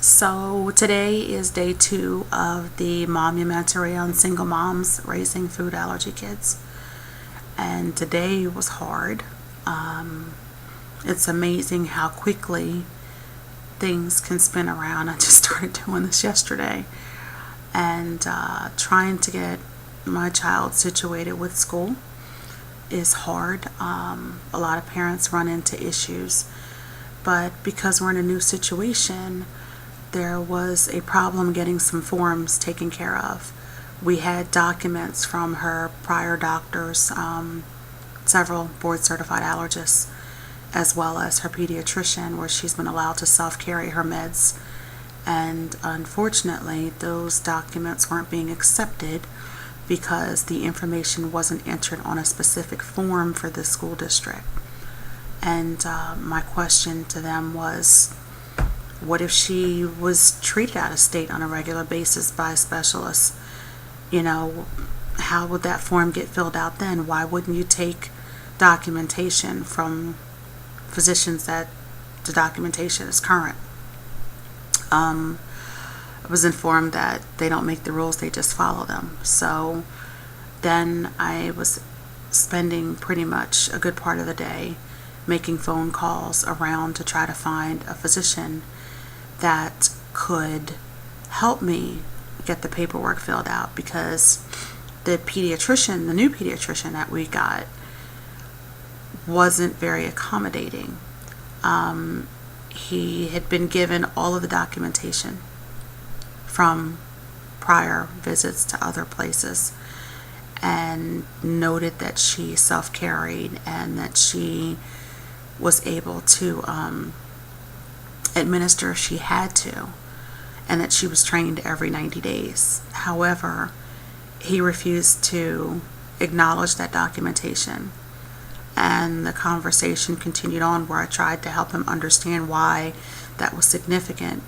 So today is day 2 of the Momumentary on single moms raising food allergy kids. And today was hard. It's amazing how quickly things can spin around. I just started doing this yesterday and trying to get my child situated with school is hard. A lot of parents run into issues, but because we're in a new situation, there was a problem getting some forms taken care of. We had documents from her prior doctors, several board certified allergists, as well as her pediatrician, where she's been allowed to self-carry her meds. And unfortunately, those documents weren't being accepted because the information wasn't entered on a specific form for the school district. And my question to them was, what if she was treated out of state on a regular basis by a specialist? How would that form get filled out then? Why wouldn't you take documentation from physicians that the documentation is current? I was informed that they don't make the rules, they just follow them. So then I was spending pretty much a good part of the day making phone calls around to try to find a physician that could help me get the paperwork filled out, because the new pediatrician that we got, wasn't very accommodating. He had been given all of the documentation from prior visits to other places and noted that she self-carried and that she was able to administer if she had to, and that she was trained every 90 days. However, he refused to acknowledge that documentation, and the conversation continued on where I tried to help him understand why that was significant.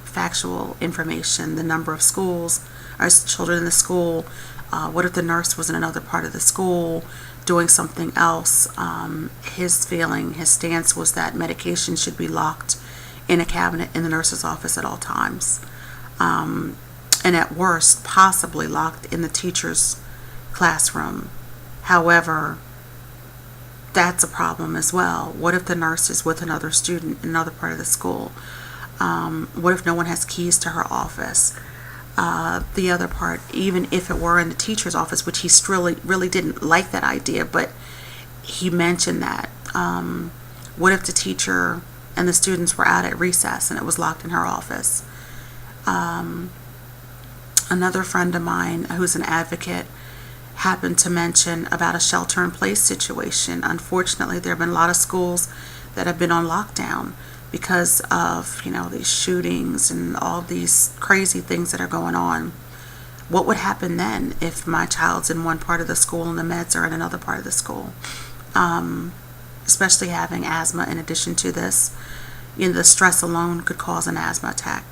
Factual information, the number of schools, or children in the school, what if the nurse was in another part of the school doing something else. His stance was that medication should be locked in a cabinet in the nurse's office at all times, and at worst possibly locked in the teacher's classroom. However, that's a problem as well. What if the nurse is with another student in another part of the school? What if no one has keys to her office? The other part, even if it were in the teacher's office, which he really didn't like that idea, but he mentioned that. What if the teacher and the students were out at recess and it was locked in her office? Another friend of mine who's an advocate happened to mention about a shelter-in-place situation. Unfortunately, there have been a lot of schools that have been on lockdown because of these shootings and all these crazy things that are going on. What would happen then if my child's in one part of the school and the meds are in another part of the school? Especially having asthma in addition to this, the stress alone could cause an asthma attack.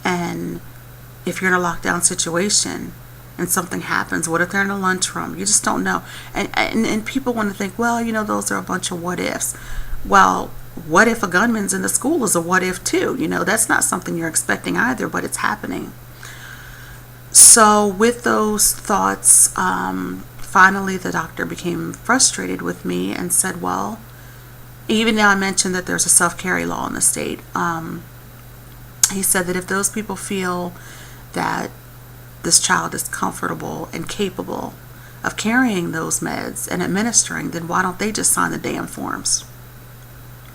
And if you're in a lockdown situation and something happens, what if they're in a lunchroom? You just don't know. And people want to think, well, those are a bunch of what ifs. Well, what if a gunman's in the school is a what if too? That's not something you're expecting either, but it's happening. So with those thoughts, finally the doctor became frustrated with me and said, well, even now I mentioned that there's a self-carry law in the state. He said that if those people feel that this child is comfortable and capable of carrying those meds and administering, then why don't they just sign the damn forms?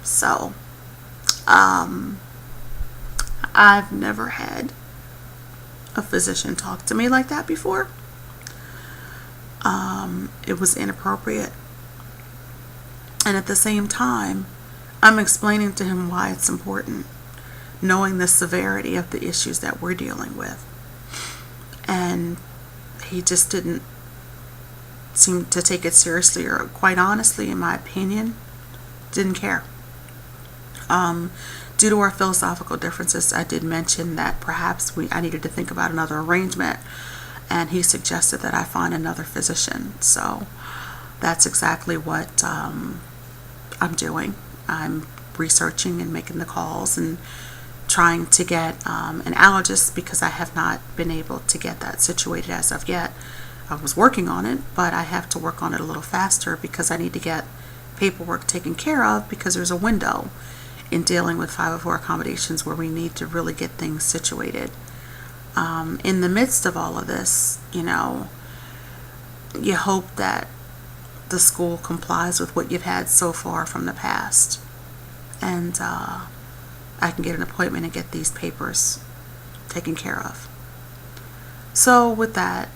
So, I've never had a physician talk to me like that before. It was inappropriate. And at the same time, I'm explaining to him why it's important, knowing the severity of the issues that we're dealing with. And he just didn't seem to take it seriously, or quite honestly, in my opinion, didn't care. Due to our philosophical differences, I did mention that perhaps I needed to think about another arrangement, and he suggested that I find another physician. So that's exactly what I'm doing. I'm researching and making the calls and trying to get an allergist because I have not been able to get that situated as of yet. I was working on it, but I have to work on it a little faster because I need to get paperwork taken care of, because there's a window in dealing with 504 accommodations where we need to really get things situated. In the midst of all of this, you hope that the school complies with what you've had so far from the past, and I can get an appointment and get these papers taken care of. So with that,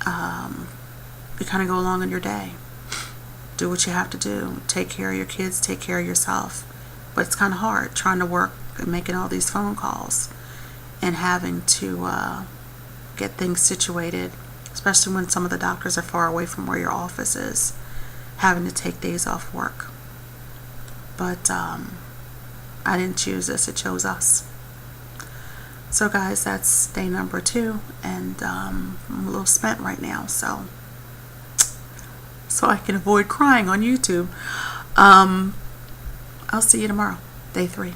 you kind of go along in your day. Do what you have to do. Take care of your kids, take care of yourself. But it's kind of hard trying to work and making all these phone calls and having to get things situated, especially when some of the doctors are far away from where your office is, having to take days off work. But I didn't choose this, it chose us. So guys, that's day number 2, and I'm a little spent right now, so I can avoid crying on YouTube. I'll see you tomorrow, day 3.